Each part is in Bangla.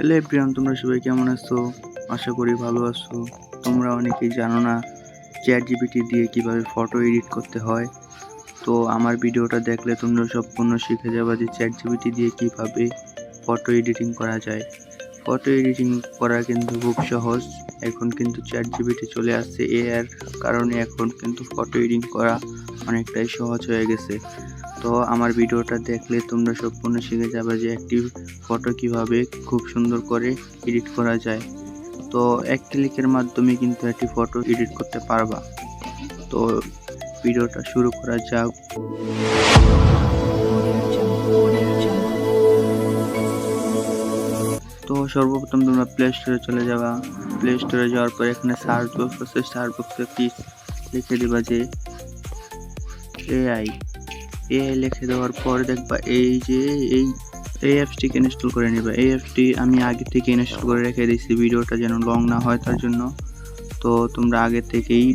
হ্যালো এভরিওয়ান, তোমরা সবাই কেমন আছো? আশা করি ভালো আছো। তোমরা অনেকেই জানো না চ্যাটজিপিটি দিয়ে কিভাবে ফটো এডিট করতে হয়। তো আমার ভিডিওটা দেখলে তোমরা সম্পূর্ণ শিখে যাবে যে চ্যাটজিপিটি দিয়ে কিভাবে ফটো এডিটিং করা যায়। ফটো এডিটিং করা কিন্তু খুব সহজ। এখন কিন্তু চ্যাটজিপিটি চলে আসছে, এর কারণে এখন কিন্তু ফটো এডিটিং করা অনেকটাই সহজ হয়ে গেছে। তো আমার ভিডিওটা দেখলে তোমরা সম্পূর্ণ শিখে যাবে যে একটি ফটো কিভাবে খুব সুন্দর করে এডিট করা যায়। তো এক ক্লিকের মাধ্যমে কিন্তু একটি ফটো এডিট করতে পারবা। তো ভিডিওটা শুরু করা যাক। তো সর্বপ্রথম তোমরা প্লে স্টোরে চলে যাবা। প্লে স্টোরে যাওয়ার পর এখানে সার্চ বক্স আছে, সার্চ বক্সে লিখে দিবা যে এআই লিখে দেওয়ার পর দেখবা এই যে এই অ্যাপসটিকে ইনস্টল করে নেবা। এই অ্যাপসটি আমি আগে থেকে ইনস্টল করে রেখে দিয়েছি, ভিডিওটা যেন লং না হয় তার জন্য। তো তোমরা আগে থেকেই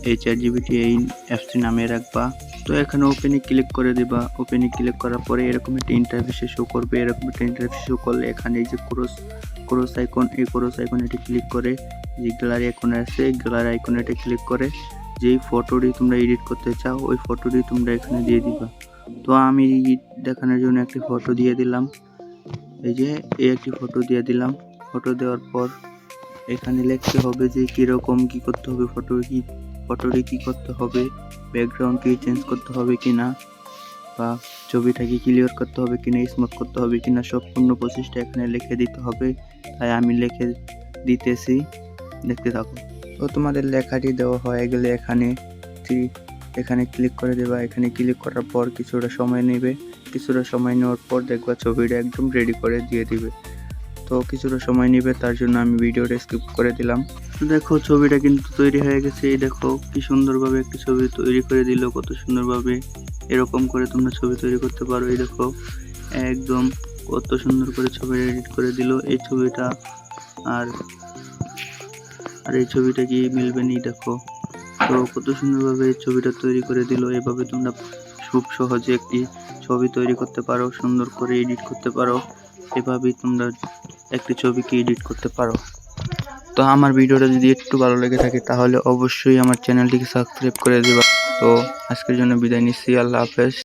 এই চ্যাটজিপিটি এই অ্যাপসটি নামিয়ে রাখবা। তো এখানে ওপেনে ক্লিক করে দিবা। ওপেনে ক্লিক করার পরে এরকম একটা ইন্টারফেসে শো করবে। এরকম একটা ইন্টারফেস শো করলে এখানে এই যে ক্রস আইকন, এই ক্রস আইকনেটি ক্লিক করে যে গ্যালারি আইকন আছে, গ্যালারি আইকনেটি ক্লিক করে যেই ফটোটি তোমরা এডিট করতে চাও ওই ফটোটি তোমরা এখানে দিয়ে দিবা। তো আমি দেখানোর জন্য একটি ফটো দিয়ে দিলাম। এই যে একটি ফটো দিয়ে দিলাম। ফটো দেওয়ার পর এখানে লিখতে হবে যে কিরকম কি করতে হবে, ফটোটি কি করতে হবে, ব্যাকগ্রাউন্ড কি চেঞ্জ করতে হবে কিনা, বা ছবিটা কি ক্লিয়ার করতে হবে কিনা, স্মুথ করতে হবে কিনা, সম্পূর্ণ প্রসেসটা এখানে লিখে দিতে হবে। তাই আমি লিখে দিতেছি, দেখতে থাকো। তো তোমাদের লেখাটি দেওয়া হয়ে গেলে এখানে ক্লিক করে দেবা। এখানে ক্লিক করার পর কিছুটা সময় নেবে। কিছুটা সময় নেওয়ার পর দেখবা ছবিটা একদম রেডি করে দিয়ে দিবে। তো কিছুটা সময় নেবে, তার জন্য আমি ভিডিওটা স্কিপ করে দিলাম। তো দেখো ছবিটা কিন্তু তৈরি হয়ে গেছে। এই দেখো কি সুন্দরভাবে একটি ছবি তৈরি করে দিল, কত সুন্দরভাবে। এরকম করে তোমরা ছবি তৈরি করতে পারো। এই দেখো একদম কত সুন্দর করে ছবি এডিট করে দিল। এই ছবিটা আর এই ছবিটা কি মিলবে নি, দেখো। তো কত সুন্দরভাবে এই ছবিটা তৈরি করে দিল। এভাবে তোমরা খুব সহজে একটি ছবি তৈরি করতে পারো, সুন্দর করে এডিট করতে পারো। এভাবেই তোমরা একটি ছবিকে এডিট করতে পারো। তো আমার ভিডিওটা যদি একটু ভালো লেগে থাকে তাহলে অবশ্যই আমার চ্যানেলটিকে সাবস্ক্রাইব করে দিবা। তো আজকের জন্য বিদায় নিচ্ছি, আল্লাহ হাফেজ।